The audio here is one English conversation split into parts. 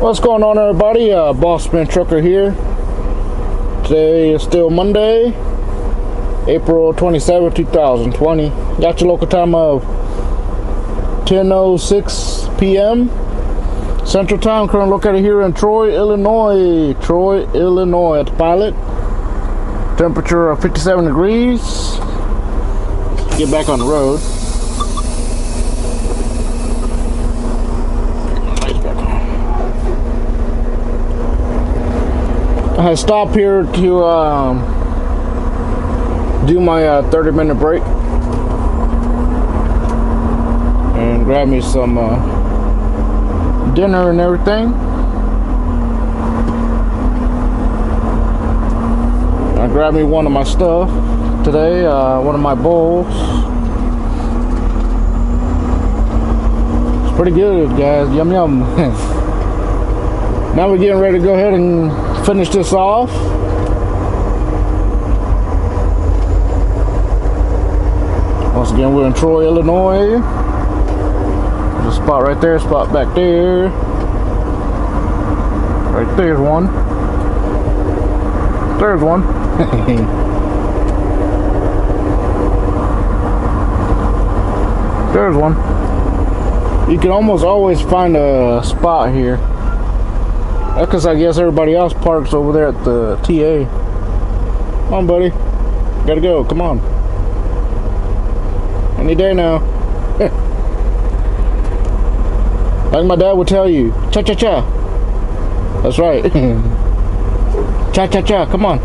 What's going on, everybody? Bossman Trucker here. Today is still Monday, April 27, 2020. Got your local time of 10:06 p.m. Central Time. Current located here in Troy, Illinois. Troy, Illinois at the pilot. Temperature of 57 degrees. Get back on the road. I stopped here to do my 30-minute break and grab me some dinner and everything. I grabbed me one of my stuff today, one of my bowls. It's pretty good, guys. Yum yum. Now we're getting ready to go ahead and finish this off. Once again, we're in Troy, Illinois. There's a spot right there, spot back there. Right there's one. There's one. There's one. You can almost always find a spot here. That's because I guess everybody else parks over there at the TA. Come on, buddy. Gotta go. Come on. Any day now. Like my dad would tell you. Cha-cha-cha. That's right. Cha-cha-cha. Come on.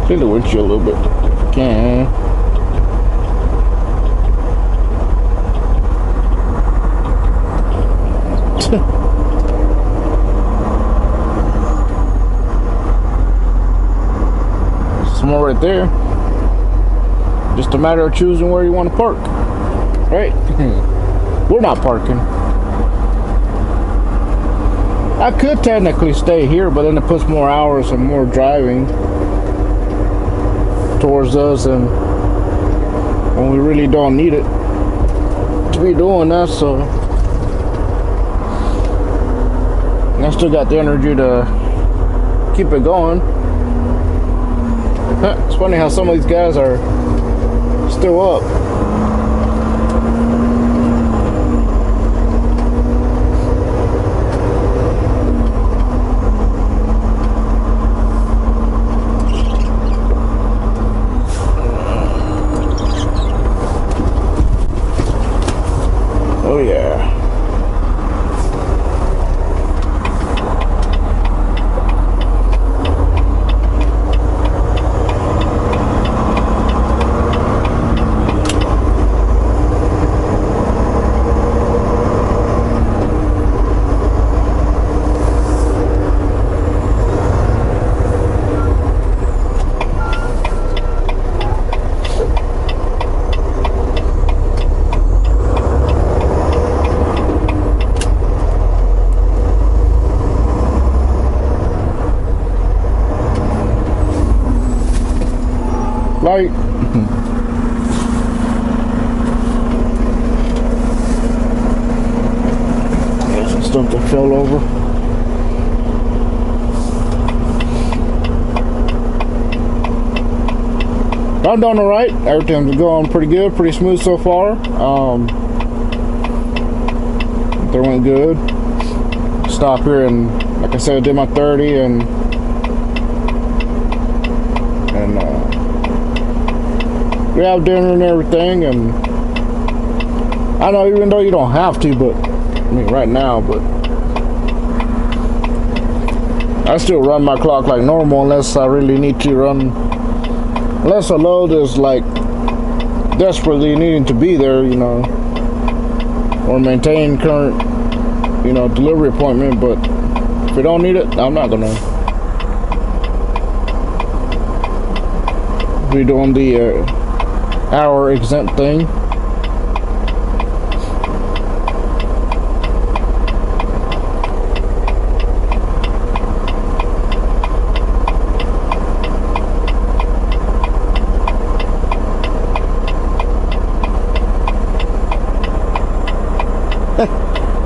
Clear the windshield a little bit. If you can. Some more right there. Just a matter of choosing where you want to park. Right? We're not parking. I could technically stay here, but then it puts more hours and more driving towards us, and when we really don't need it to be doing that. So I still got the energy to keep it going. It's funny how some of these guys are still up. Oh yeah. Light. There's some stuff that fell over. I'm doing alright. Everything's going pretty good, pretty smooth so far. They went good. Stop here and, like I said, I did my 30 and we have dinner and everything, and I know even though you don't have to, but I mean right now, but I still run my clock like normal unless I really need to run, unless a load is like desperately needing to be there, you know, or maintain current, you know, delivery appointment. But if we don't need it, I'm not gonna be doing the hour exempt thing.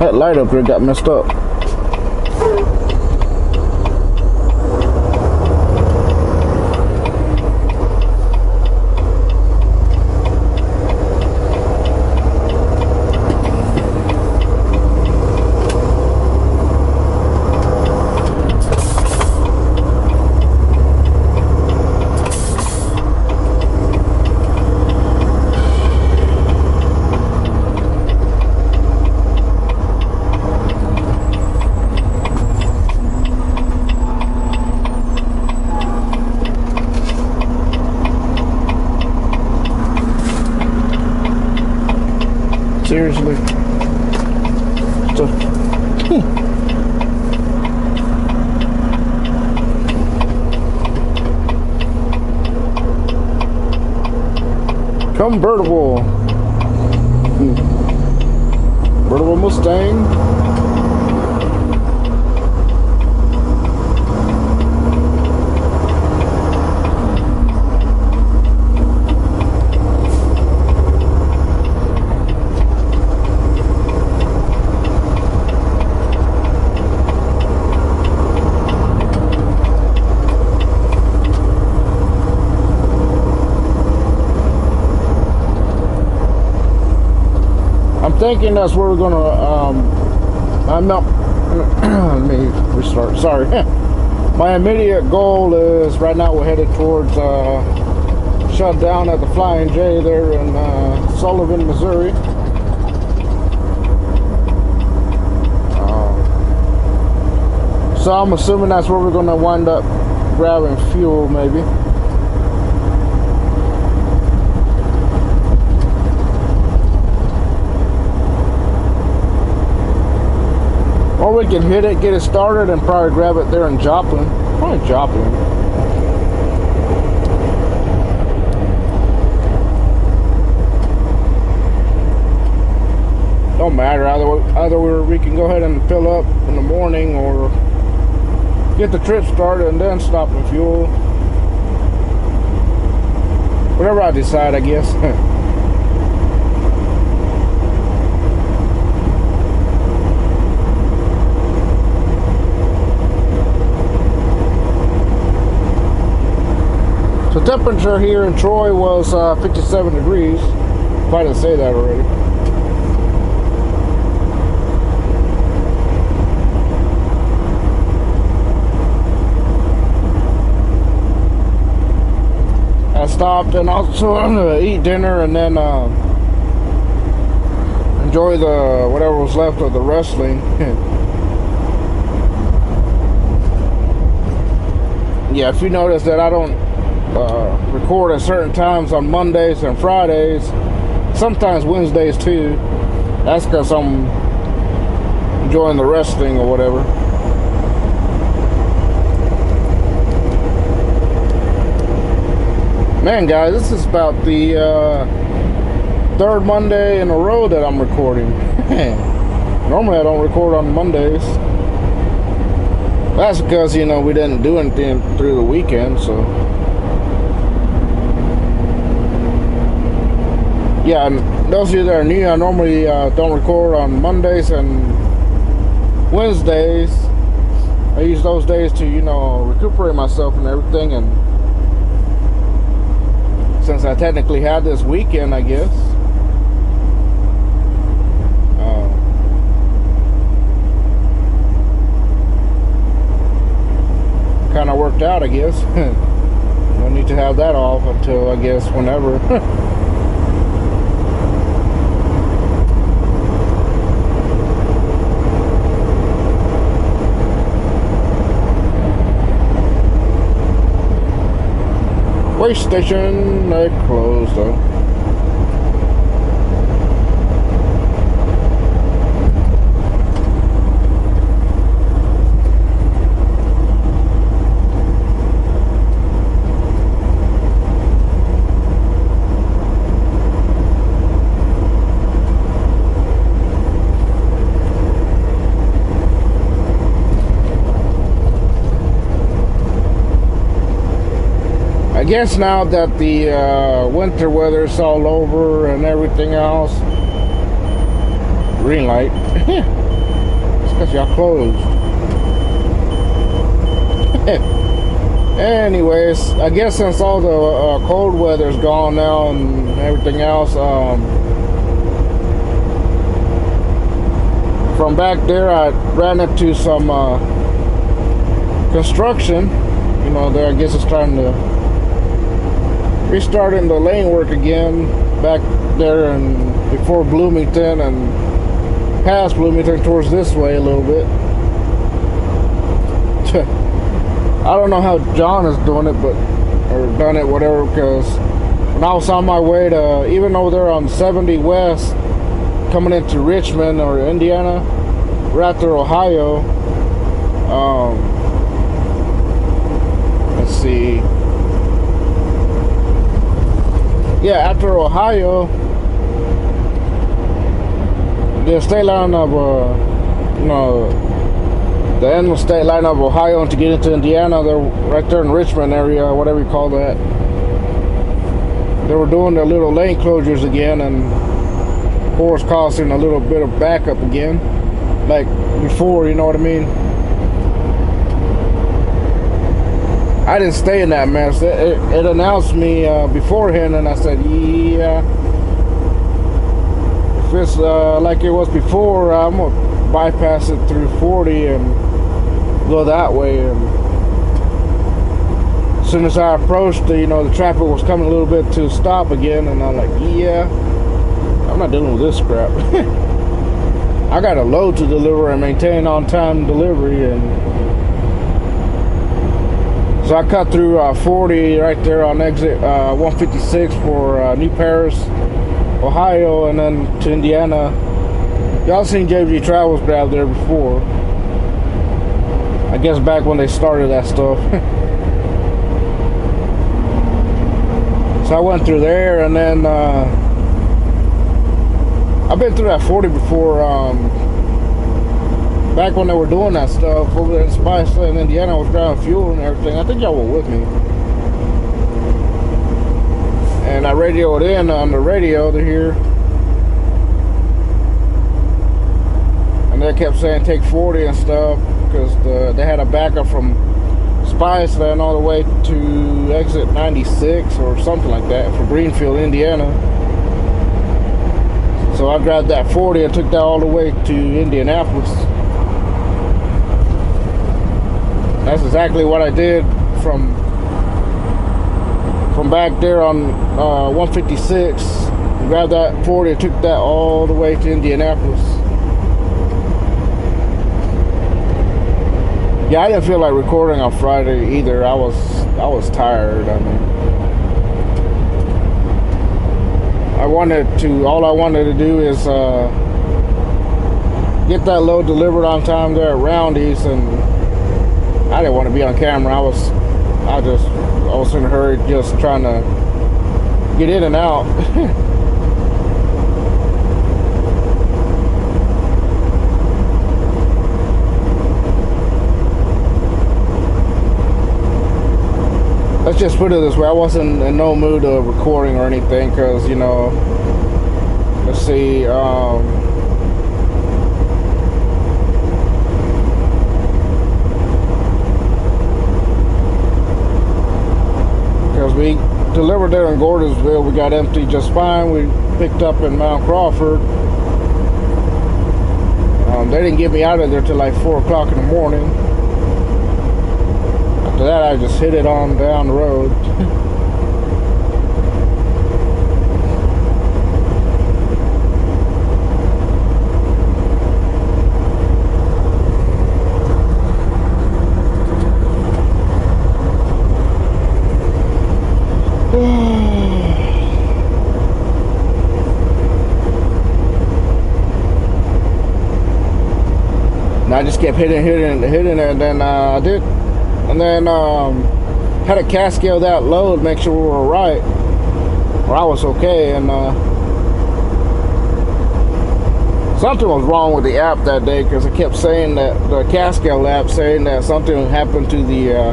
That light up there got messed up. Seriously. So, convertible. Convertible Mustang. I'm thinking that's where we're gonna I'm not let me restart, sorry. My immediate goal is right now we're headed towards shut down at the Flying J there in Sullivan, Missouri. So I'm assuming that's where we're gonna wind up grabbing fuel maybe. Or we can hit it, get it started, and probably grab it there in Joplin. Probably Joplin. Don't matter. Either we can go ahead and fill up in the morning, or get the trip started and then stop and fuel. Whatever I decide, I guess. The temperature here in Troy was 57 degrees, if I didn't say that already. I stopped and also eat dinner and then enjoy the whatever was left of the wrestling. Yeah, if you notice that I don't record at certain times on Mondays and Fridays, sometimes Wednesdays too. That's because I'm enjoying the wrestling or whatever. Man, guys, this is about the third Monday in a row that I'm recording. Normally I don't record on Mondays. That's because, you know, we didn't do anything through the weekend, so. Yeah, and those of you that are new, I normally don't record on Mondays and Wednesdays. I use those days to, you know, recuperate myself and everything. And since I technically had this weekend, I guess, kind of worked out, I guess. No need to have that off until, I guess, whenever. Way station, they closed though. I guess now that the winter weather's all over and everything else, green light. because y'all closed. Anyways, I guess since all the cold weather's gone now and everything else, from back there I ran into some construction. You know, there I guess it's trying to restarting the lane work again back there and before Bloomington and past Bloomington towards this way a little bit. I don't know how John is doing it, but or done it, whatever, because when I was on my way to, even over there on 70 West, coming into Richmond or Indiana, right after Ohio, let's see, yeah, after Ohio, the state line of, you know, the end of the state line of Ohio and to get into Indiana, they're right there in Richmond area, whatever you call that. They were doing their little lane closures again, and of course causing a little bit of backup again, like before, you know what I mean? I didn't stay in that mess. It announced me beforehand, and I said, yeah, if it's like it was before, I'm gonna bypass it through 40 and go that way. And as soon as I approached, you know, the traffic was coming a little bit to a stop again, and I'm like, yeah, I'm not dealing with this crap. I got a load to deliver and maintain on-time delivery, and so I cut through 40 right there on exit 156 for New Paris, Ohio, and then to Indiana. Y'all seen JG Travels drive there before. I guess back when they started that stuff. So I went through there, and then I've been through that 40 before. Back when they were doing that stuff over there in Spice in Indiana, I was driving fuel and everything. I think y'all were with me. And I radioed in on the radio to hear. And they kept saying take 40 and stuff, because they had a backup from Spiceland all the way to exit 96 or something like that for Greenfield, Indiana. So I grabbed that 40 and took that all the way to Indianapolis. That's exactly what I did from back there on 156. Grabbed that 40 and took that all the way to Indianapolis. Yeah, I didn't feel like recording on Friday either. I was tired. I mean, all I wanted to do is get that load delivered on time there at Roundy's, and I didn't want to be on camera. I was in a hurry, just trying to get in and out. Let's just put it this way, I wasn't in no mood of recording or anything, because, you know, let's see, because we delivered there in Gordonsville, we got empty just fine. We picked up in Mount Crawford. They didn't get me out of there till like 4 o'clock in the morning. After that, I just hit it on down the road. And I just kept hitting it, and then I did. And then had to cascade that load, make sure we were right, or I was okay. And something was wrong with the app that day, because it kept saying that the Cascale app saying that something happened to the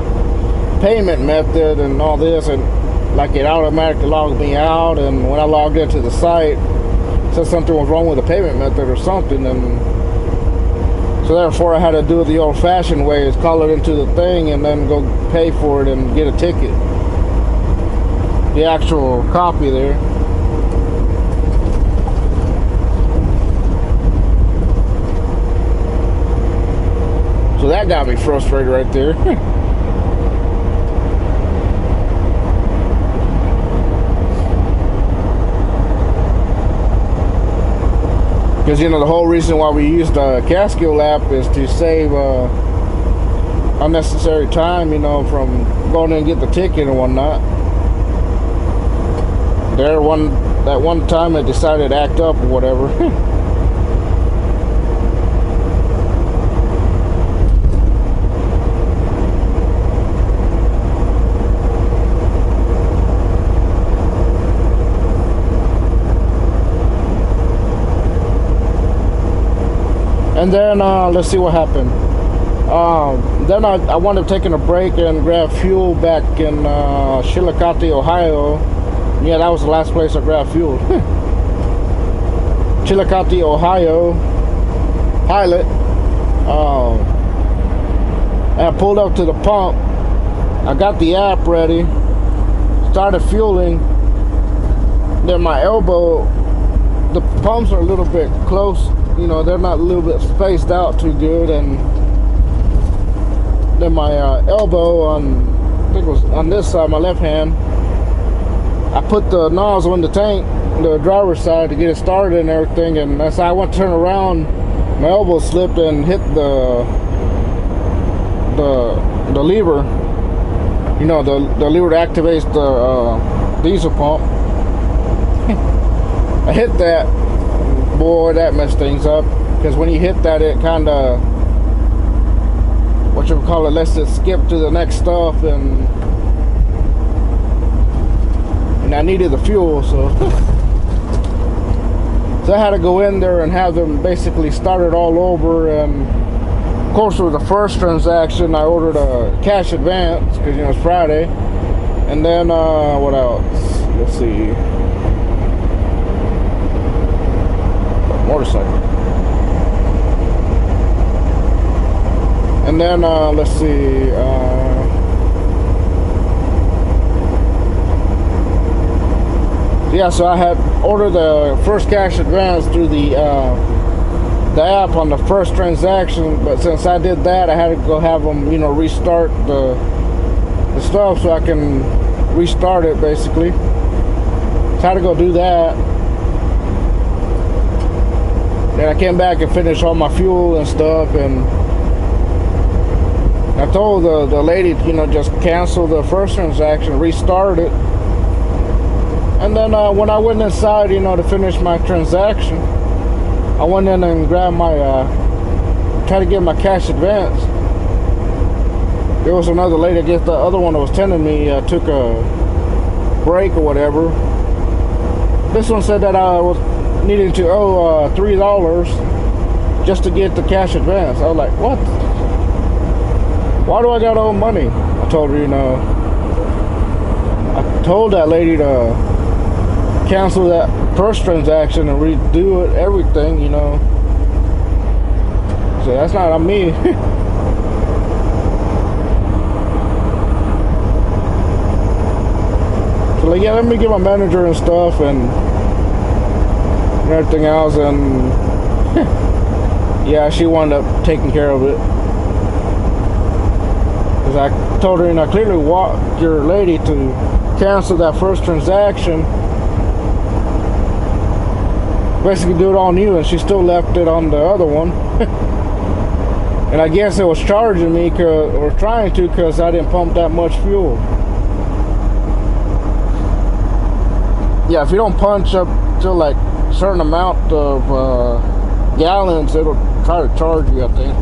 payment method and all this, and like it automatically logged me out. And when I logged into the site, it said something was wrong with the payment method or something. And so So therefore I had to do it the old-fashioned way, is call it into the thing and then go pay for it and get a ticket. The actual copy there. So that got me frustrated right there. Because, you know, the whole reason why we use the Catskill app is to save unnecessary time, you know, from going in and get the ticket and whatnot. That one time it decided to act up or whatever. And then let's see what happened. Then I wound up taking a break and grabbed fuel back in Chillicothe, Ohio. Yeah, that was the last place I grabbed fuel. Chillicothe, Ohio. Pilot. And I pulled up to the pump. I got the app ready. Started fueling. Then my elbow, the pumps are a little bit close. You know, they're not a little bit spaced out too good. And then my elbow on, I think it was on this side, my left hand, I put the nozzle in the tank, the driver's side, to get it started and everything, and as I went to turn around, my elbow slipped and hit the lever, you know, the lever that activates the diesel pump. I hit that, boy, that messed things up, because when you hit that, it kind of, what you would call it, lets it skip to the next stuff, and I needed the fuel, so so I had to go in there and have them basically start it all over. And of course, for the first transaction, I ordered a cash advance because, you know, it's Friday. And then what else? Let's see. Motorcycle. And then let's see. Yeah, so I had ordered the first cash advance through the app on the first transaction, but since I did that, I had to go have them, you know, restart the stuff so I can restart it basically. So I had to go do that. Then I came back and finished all my fuel and stuff, and I told the lady, you know, just cancel the first transaction, restart it. And then when I went inside, you know, to finish my transaction, I went in and grabbed my, tried to get my cash advance. There was another lady, I guess the other one that was tending me took a break or whatever. This one said that I was needing to owe $3 just to get the cash advance. I was like, what? Why do I gotta owe money? I told her, you know, I told that lady to cancel that first transaction and redo it, everything, you know. So that's not on me. So like, yeah, let me get my manager and stuff and everything else, and yeah, she wound up taking care of it. Because I told her, and I clearly walked your lady to cancel that first transaction, basically do it on you, and she still left it on the other one. And I guess it was charging me, or trying to, because I didn't pump that much fuel. Yeah, if you don't punch up to like a certain amount of gallons, it'll try to charge you, I think.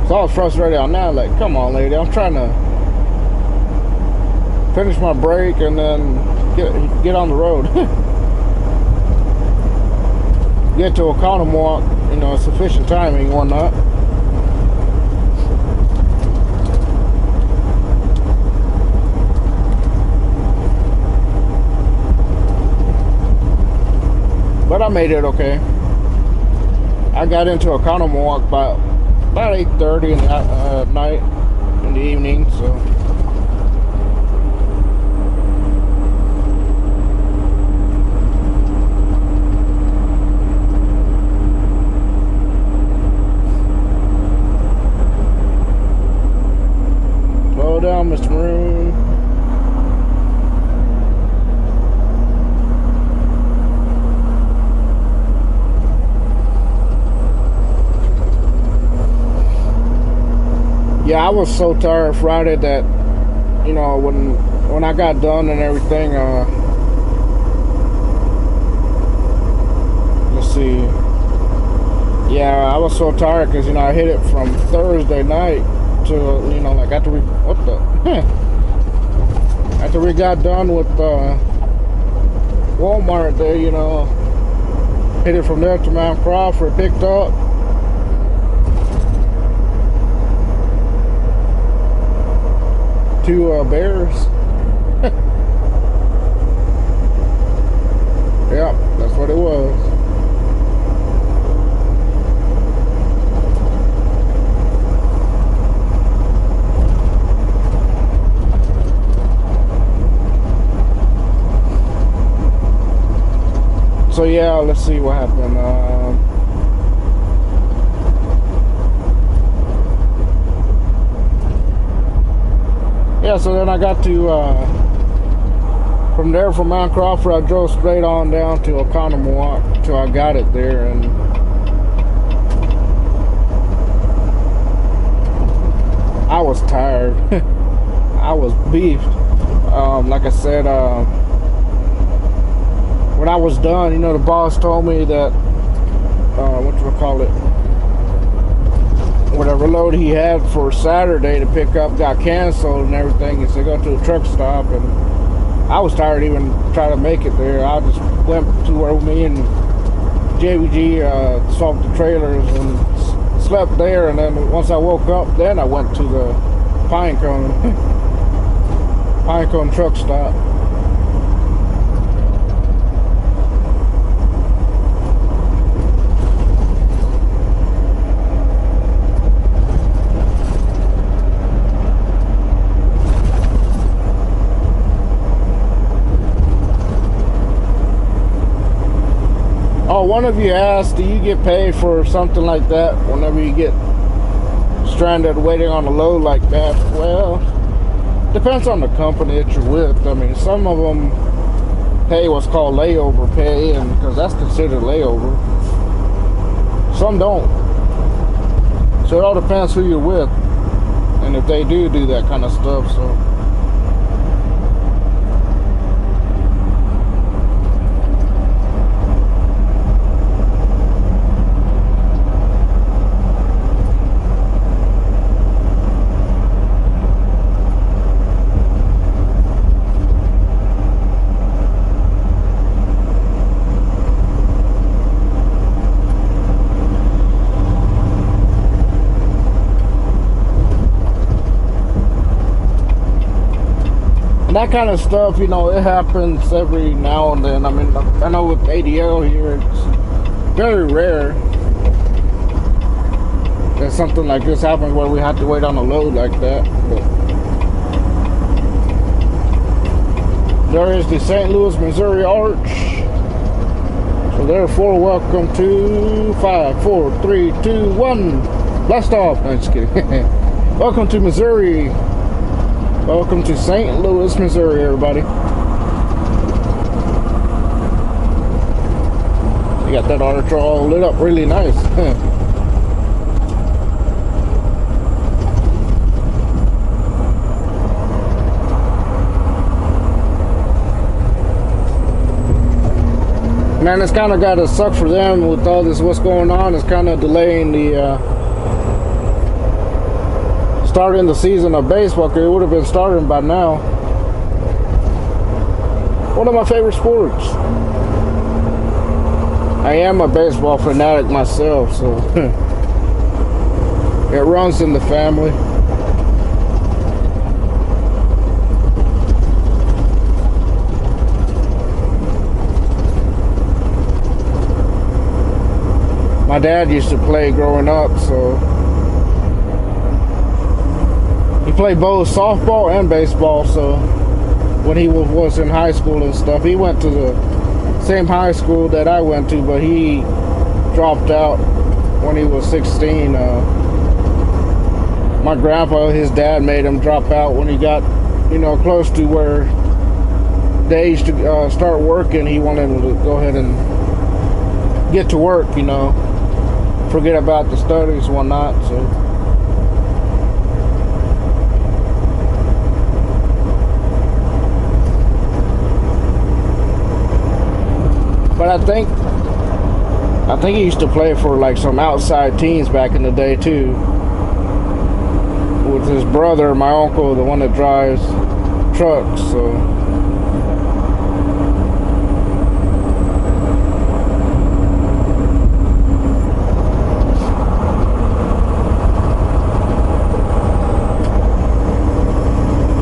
So I was frustrated on that, like, come on, lady, I'm trying to finish my break and then get on the road. Get to Oconomowoc, you know, sufficient timing and whatnot. I made it okay. I got into a condom walk about 8:30 in the night, in the evening, so. Slow down, Mr. Maroon. Yeah, I was so tired Friday that, you know, when I got done and everything, let's see. Yeah, I was so tired because, you know, I hit it from Thursday night to, you know, like after we, after we got done with Walmart there, you know, hit it from there to Mount Crawford, picked up. Two bears. Yeah, that's what it was. So yeah, let's see what happened. Yeah, so then I got to, from there, from Mount Crawford, I drove straight on down to Oconomowoc till I got it there, and I was tired. I was beefed. Like I said, when I was done, you know, the boss told me that, whatever load he had for Saturday to pick up got canceled and everything. He said go to the truck stop, and I was tired even trying to make it there. I just went to where me and JVG swapped the trailers and slept there, and then once I woke up, then I went to the Pinecone truck stop. Oh, one of you asked, do you get paid for something like that whenever you get stranded waiting on a load like that? Well, depends on the company that you're with. I mean, some of them pay what's called layover pay, and because that's considered layover. Some don't. So it all depends who you're with and if they do that kind of stuff. So that kind of stuff, you know, it happens every now and then. I mean, I know with ADL here, it's very rare that something like this happens where we have to wait on a load like that. But there is the St. Louis, Missouri Arch. So therefore, welcome to 5, 4, 3, 2, 1. Blast off. No, just kidding. Welcome to Missouri. Welcome to St. Louis, Missouri, everybody. You got that arch all lit up really nice. Man, it's kind of got to suck for them with all this, what's going on. It's kind of delaying the starting the season of baseball. It would have been starting by now. One of my favorite sports. I am a baseball fanatic myself, so it runs in the family. my dad used to play growing up, so he played both softball and baseball. So when he was in high school and stuff, he went to the same high school that I went to, but he dropped out when he was 16. My grandpa, his dad, made him drop out when he got, close to where the age to start working. He wanted him to go ahead and get to work, forget about the studies and whatnot. So, but I think he used to play for like some outside teams back in the day too, with his brother, my uncle, the one that drives trucks. So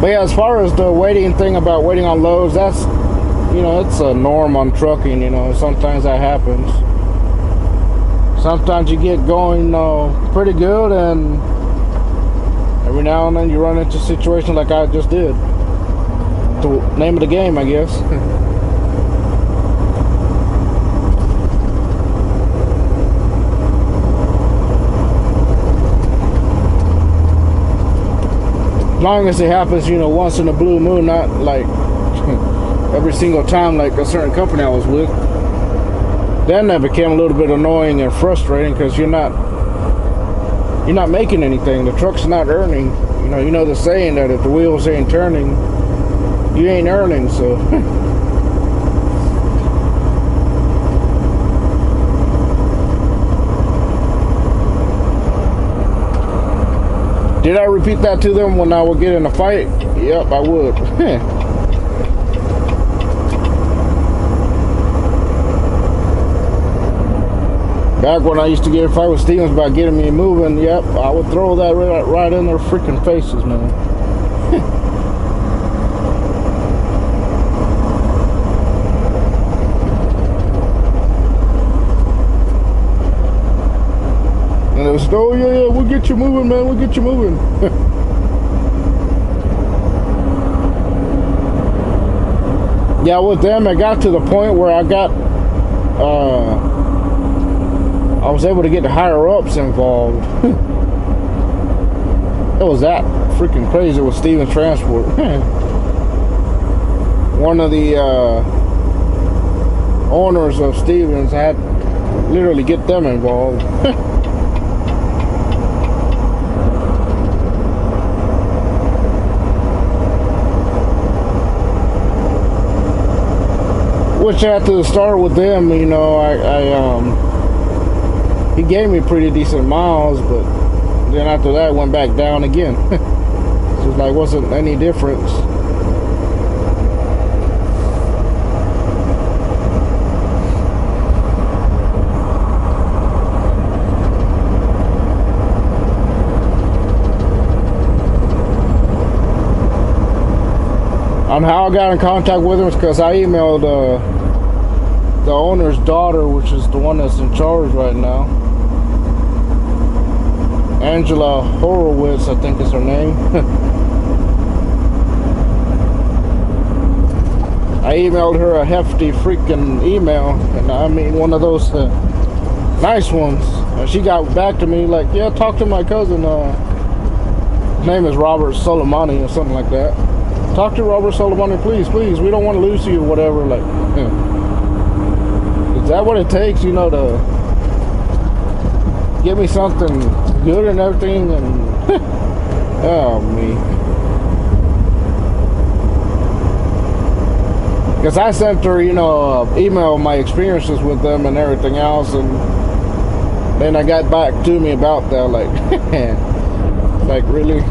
but yeah, as far as the waiting thing about waiting on loads, that's, it's a norm on trucking. Sometimes that happens. Sometimes you get going pretty good, and every now and then you run into a situation like I just did. The name of the game, I guess. As long as it happens, once in a blue moon, not like every single time like a certain company I was with. Then that became a little bit annoying and frustrating because you're not making anything. The truck's not earning. You know the saying that if the wheels ain't turning, you ain't earning. So did I repeat that to them when I would get in a fight? Yep, I would. Back when I used to get in a fight with Stevens about getting me moving, yep, I would throw that right in their freaking faces, man. And it was, oh yeah, we'll get you moving, man, we'll get you moving. Yeah, with them, I got to the point where I was able to get the higher ups involved. It was that freaking crazy with Stevens Transport. One of the owners of Stevens had literally get them involved. Which after the start with them, he gave me pretty decent miles, but then after that went back down again. So it's like wasn't any difference. On how I got in contact with him is because I emailed the owner's daughter, which is the one that's in charge right now. Angela Horowitz, I think is her name. I emailed her a hefty freaking email, and I mean one of those nice ones. And she got back to me like, yeah, talk to my cousin. His name is Robert Sullivan or something like that. Talk to Robert Sullivan, please. We don't want to lose you or whatever. Like, is that what it takes, to give me something good and everything? And oh me, because I sent her, email of my experiences with them and everything else, and then I got back to me about that. Like, like really.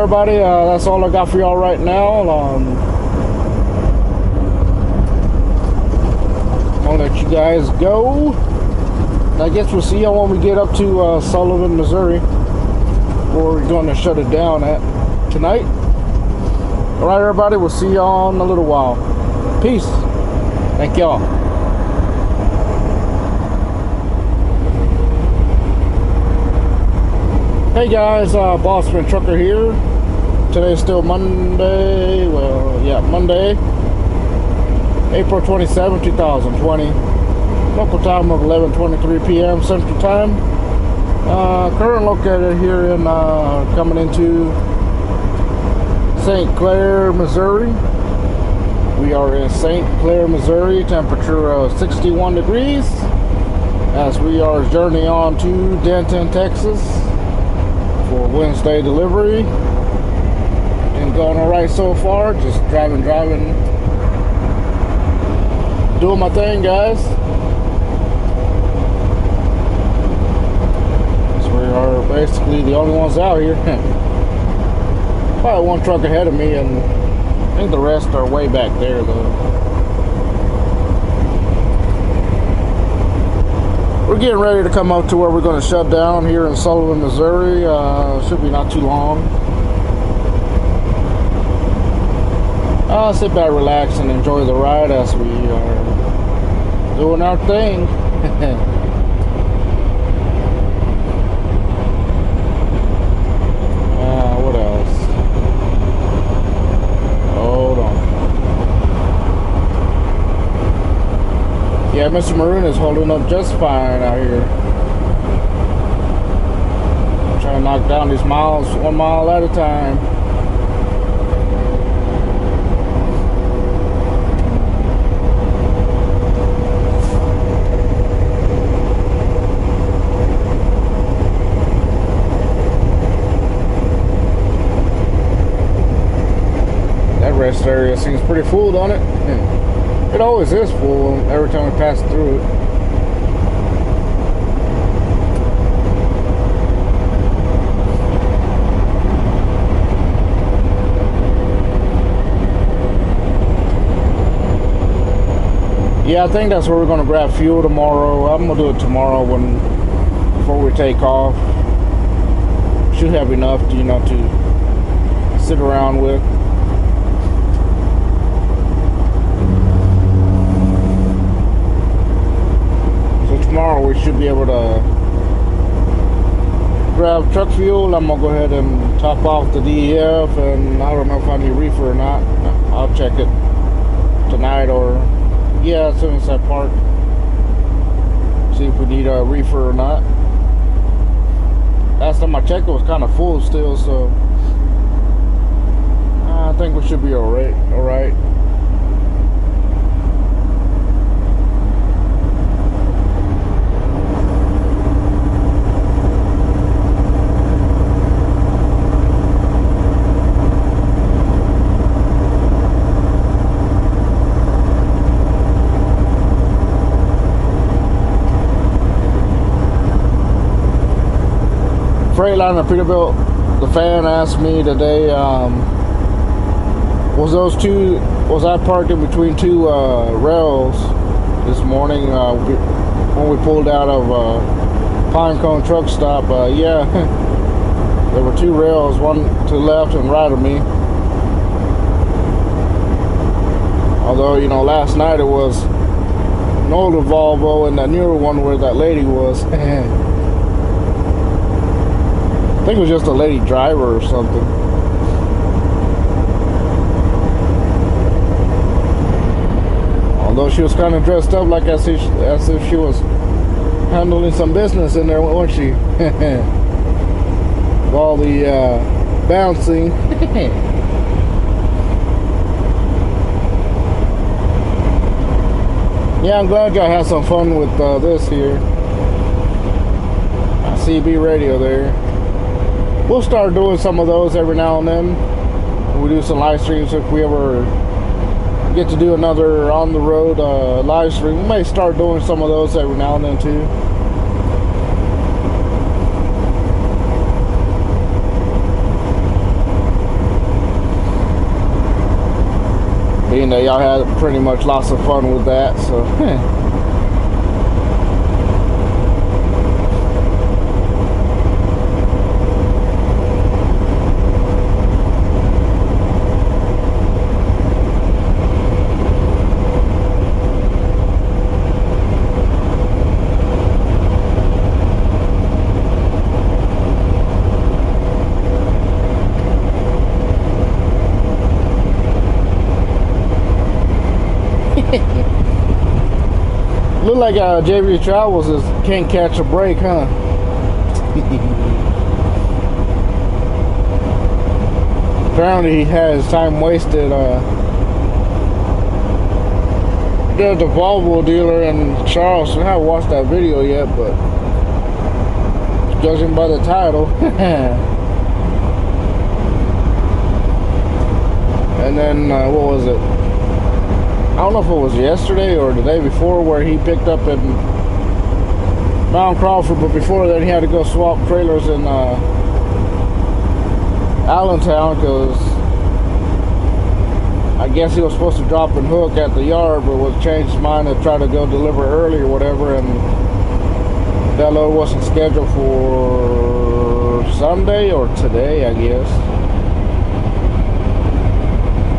everybody, that's all I got for y'all right now. I'll let you guys go. I guess we'll see y'all when we get up to Sullivan, Missouri, where we're going to shut it down at tonight. All right, everybody, we'll see y'all in a little while. Peace. Thank y'all. Hey guys, Bossman Trucker here. Today's still Monday. Well, yeah, Monday, April 27, 2020. Local time of 11:23 p.m. Central Time. Current located here in coming into St. Clair, Missouri. We are in St. Clair, Missouri. Temperature of 61 degrees. As we are journeying on to Denton, Texas, for Wednesday delivery. And going all right so far. Just driving, doing my thing, guys. So we are basically the only ones out here. Probably one truck ahead of me, and I think the rest are way back there though. We're getting ready to come up to where we're going to shut down here in Sullivan, Missouri. Should be not too long. Sit back, relax, and enjoy the ride as we are doing our thing. What else? Hold on. Yeah, Mr. Maroon is holding up just fine out here. Trying to knock down these miles 1 mile at a time. That rest area seems pretty full, don't it? Yeah. It always is full every time we pass through it. Yeah, I think that's where we're going to grab fuel tomorrow. I'm going to do it tomorrow before we take off. Should have enough to, to sit around with. Tomorrow we should be able to grab truck fuel. I'm gonna go ahead and top off the DEF, and I don't know if I need reefer or not. I'll check it tonight, or yeah, as soon as I park, see if we need a reefer or not. Last time I checked, it was kind of full still, so I think we should be all right. Freightliner Peterbilt, the fan asked me today, was I parked in between two rails this morning when we pulled out of Pinecone truck stop? Yeah, there were two rails, one to the left and right of me. Although, last night it was an older Volvo and that newer one where that lady was. I think it was just a lady driver or something. Although she was kind of dressed up like as if she was handling some business in there, wasn't she? With all the bouncing. Yeah, I'm glad y'all had some fun with this here. CB radio there. We'll start doing some of those every now and then. We do some live streams if we ever get to do another on the road live stream. We may start doing some of those every now and then too. You know, y'all had pretty much lots of fun with that, so. Look like JV Travels is can't catch a break, huh? Apparently he has time wasted. There's a Volvo dealer in Charleston. I haven't watched that video yet, but judging by the title. And then what was it? I don't know if it was yesterday or the day before where he picked up in Mount Crawford, but before that he had to go swap trailers in Allentown because I guess he was supposed to drop and hook at the yard, but was changed his mind to try to go deliver early or whatever, and that load wasn't scheduled for Sunday or today, I guess.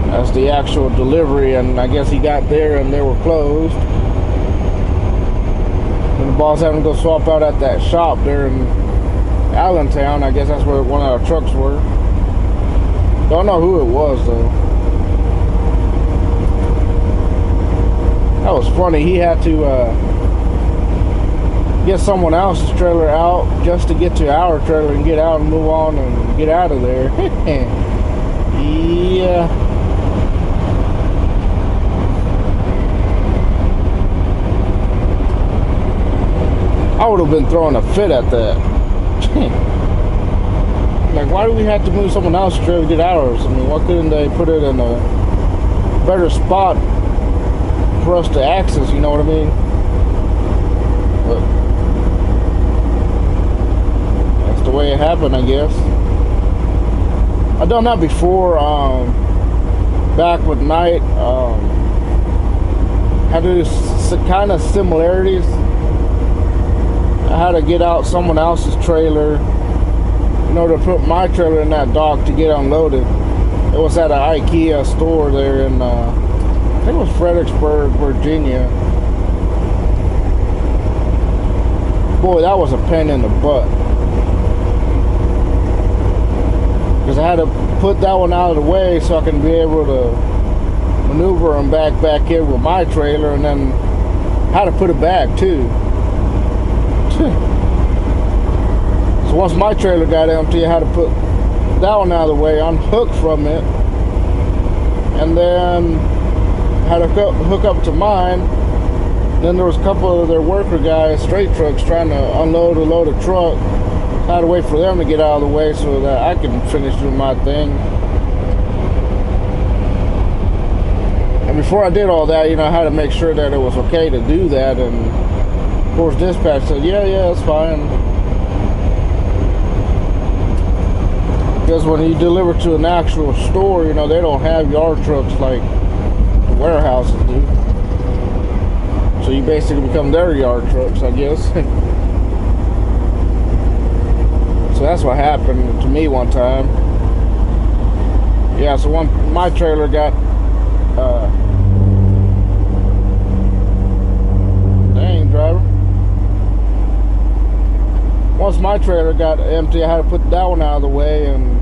That's the actual delivery, and I guess he got there and they were closed. And the boss had him go swap out at that shop there in Allentown. I guess that's where one of our trucks were. Don't know who it was though. That was funny. He had to get someone else's trailer out just to get to our trailer and get out and move on and get out of there. Yeah. I would have been throwing a fit at that. Like, why do we have to move someone else's trailer to get ours? I mean, why couldn't they put it in a better spot for us to access, you know what I mean? But that's the way it happened, I guess. I've done that before, back with Knight. Had to do kind of similarities. I had to get out someone else's trailer in order to put my trailer in that dock to get unloaded. It was at an IKEA store there in, I think it was Fredericksburg, Virginia. Boy, that was a pain in the butt. Because I had to put that one out of the way so I can be able to maneuver and back in with my trailer, and then how to put it back too. So once my trailer got empty, I had to put that one out of the way, unhook from it, and then had to hook up to mine. Then there was a couple of their worker guys, straight trucks, trying to unload or load a truck. I had to wait for them to get out of the way so that I could finish doing my thing. And before I did all that, you know, I had to make sure that it was okay to do that, and of course, dispatch said, yeah, it's fine. Because when you deliver to an actual store, you know, they don't have yard trucks like the warehouses do. So you basically become their yard trucks, I guess. So that's what happened to me one time. Yeah, so my trailer got, dang, driver. Once my trailer got empty, I had to put that one out of the way and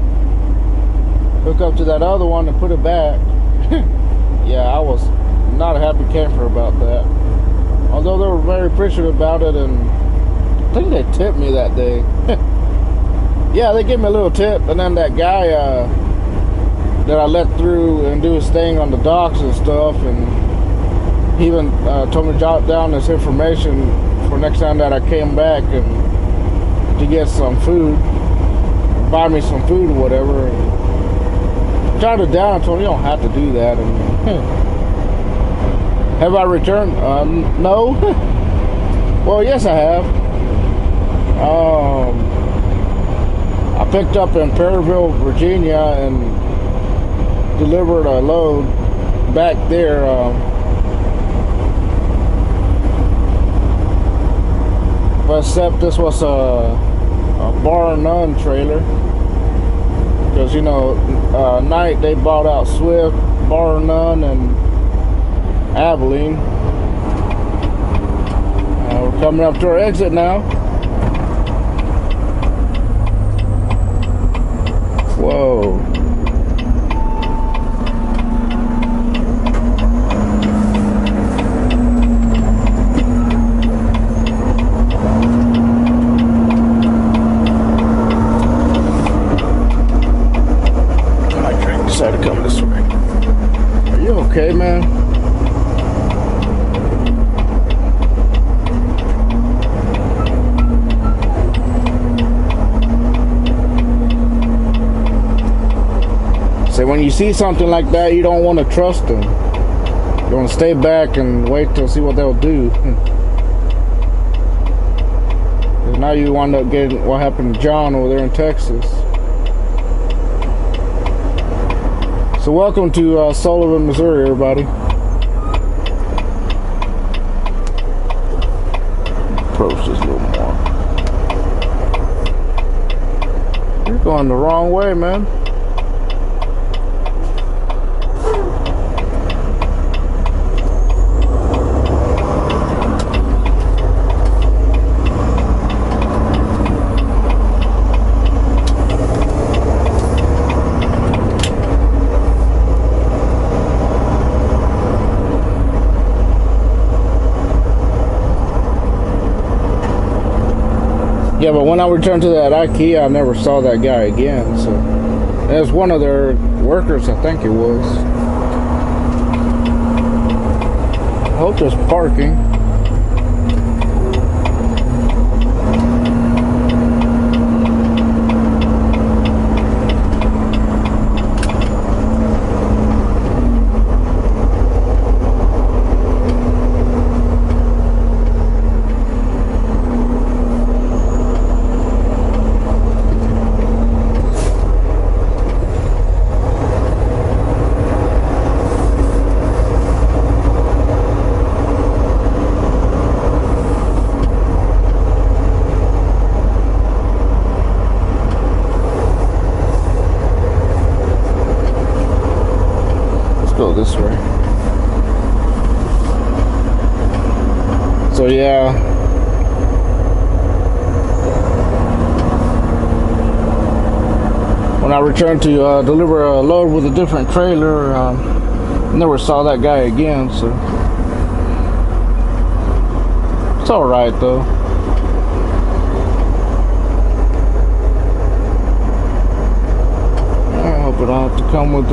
hook up to that other one and put it back. Yeah, I was not a happy camper about that. Although they were very appreciative about it, and I think they tipped me that day. Yeah, they gave me a little tip, and then that guy that I let through and do his thing on the docks and stuff, and he even told me to jot down this information for next time that I came back and to get some food, buy me some food or whatever. And jotted it down. I told him, you don't have to do that. And have I returned? No. Well, yes, I have. I picked up in Perryville, Virginia, and delivered a load back there. But except this was a bar none trailer, because you know, night they bought out Swift, bar none, and Abilene. We're coming up to our exit now. Whoa. Decided to come this way. Are you okay, man? So when you see something like that, you don't want to trust them. You want to stay back and wait to see what they'll do. Now you wind up getting what happened to John over there in Texas. So welcome to Sullivan, Missouri, everybody. Approach this a little more. You're going the wrong way, man. Yeah, but when I returned to that IKEA, I never saw that guy again. So it was one of their workers, I think it was. I hope there's parking. Go this way. So yeah, when I returned to deliver a load with a different trailer, never saw that guy again. So it's all right though. I hope I don't have to come with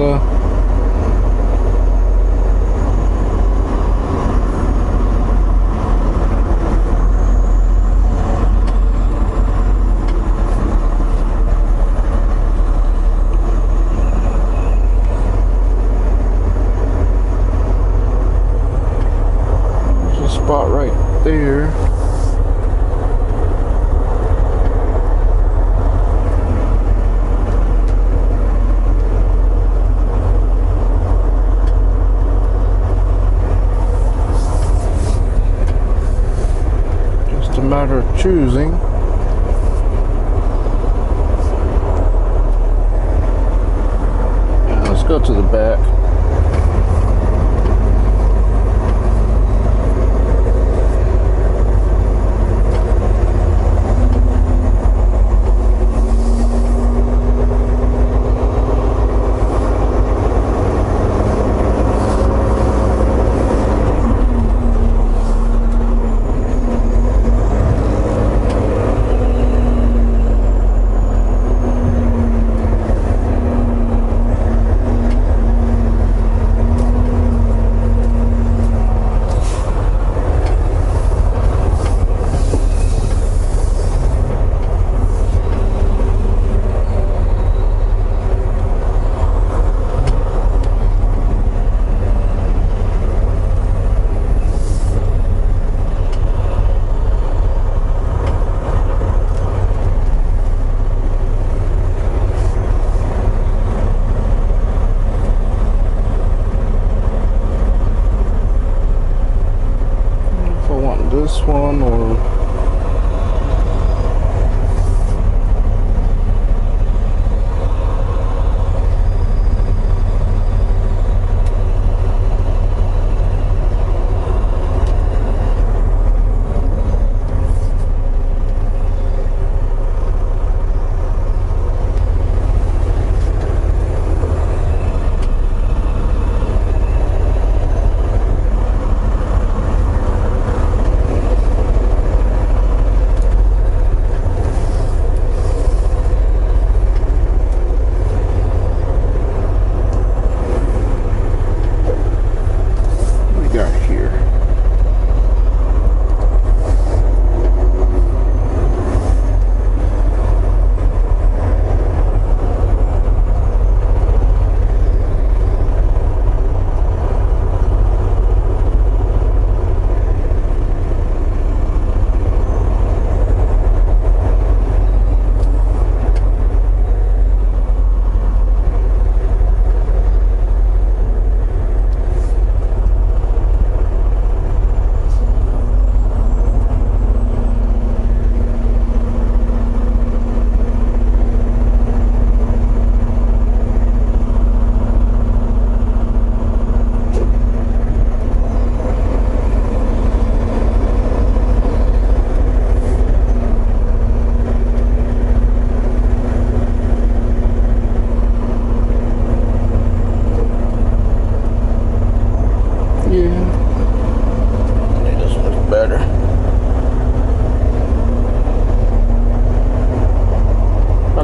spot right there. Just a matter of choosing. Yeah, let's go to the back. this one or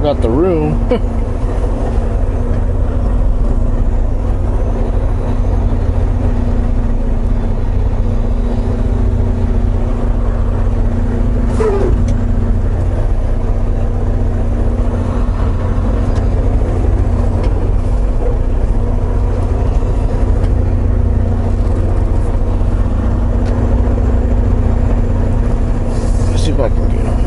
got the room. Let's see if I can get on.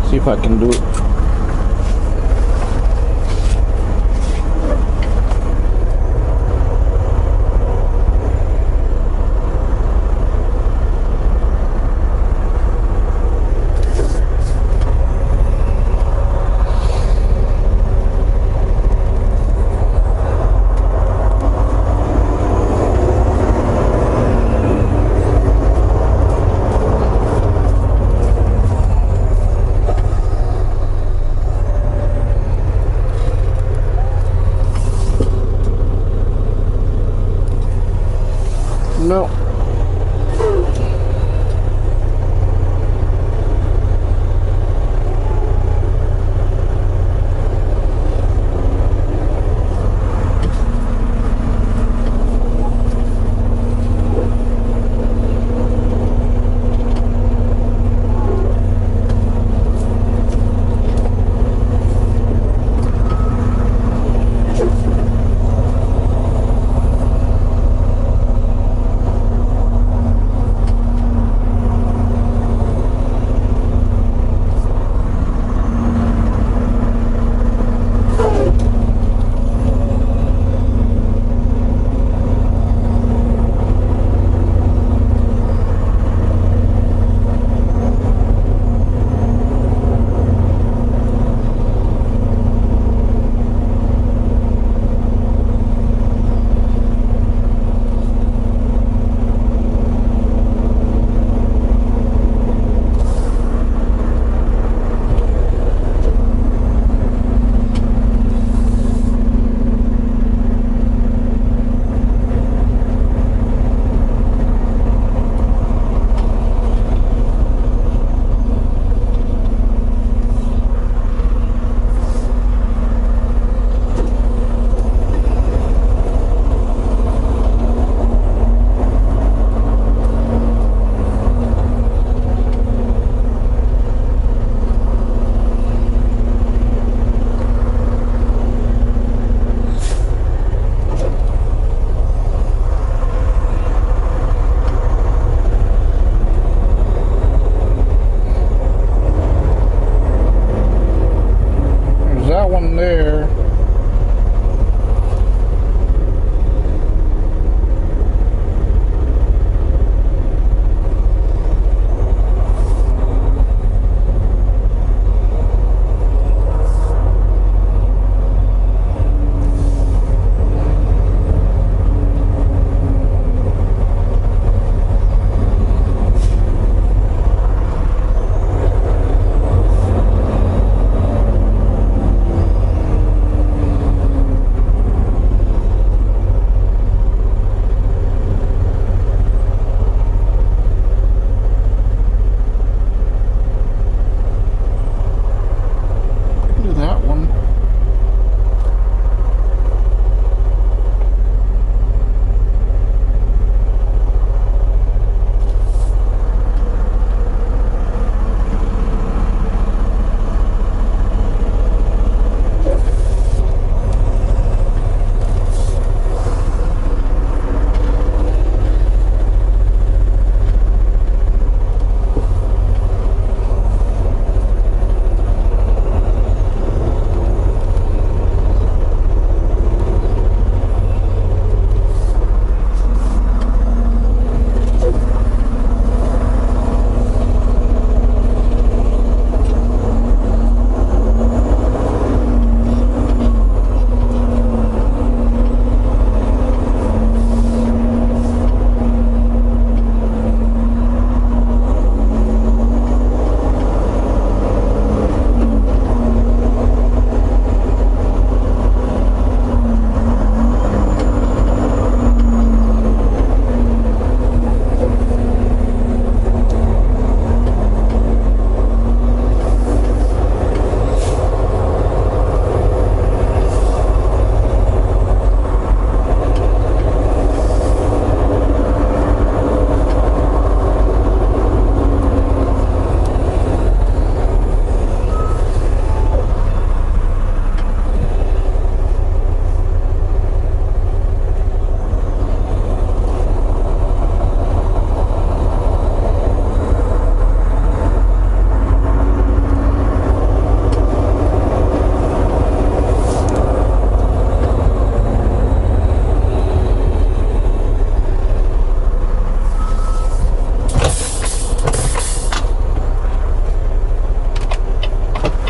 See if I can do it.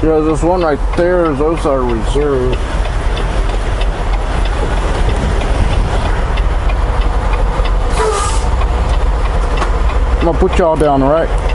Yeah, this one right there, those are reserved. I'm gonna put y'all down, alright?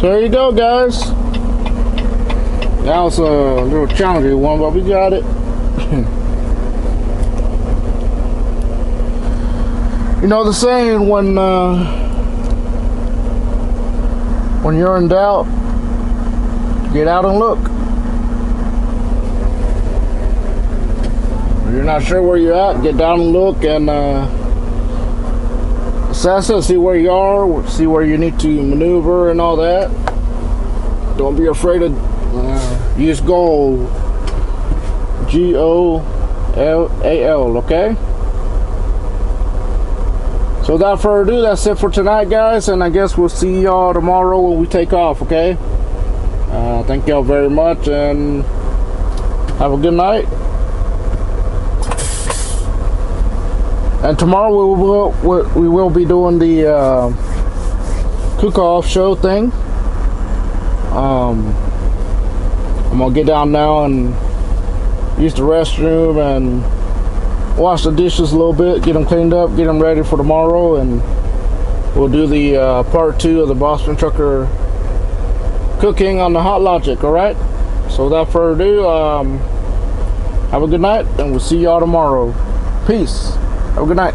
there you go, guys. That was a little challenging one, but we got it. You know the saying, when you're in doubt, get out and look. If you're not sure where you're at, get down and look and assess it, see where you are, see where you need to maneuver and all that. Don't be afraid to use goal. GOAL, okay? So without further ado, that's it for tonight, guys, and I guess we'll see y'all tomorrow when we take off, okay? Thank y'all very much, and have a good night. And tomorrow we will be doing the cook-off show thing. I'm gonna get down now and use the restroom and wash the dishes a little bit, get them cleaned up, get them ready for tomorrow, and we'll do the part 2 of the Boston Trucker cooking on the Hot Logic. All right, so without further ado, have a good night, and we'll see y'all tomorrow. Peace. Have a good night.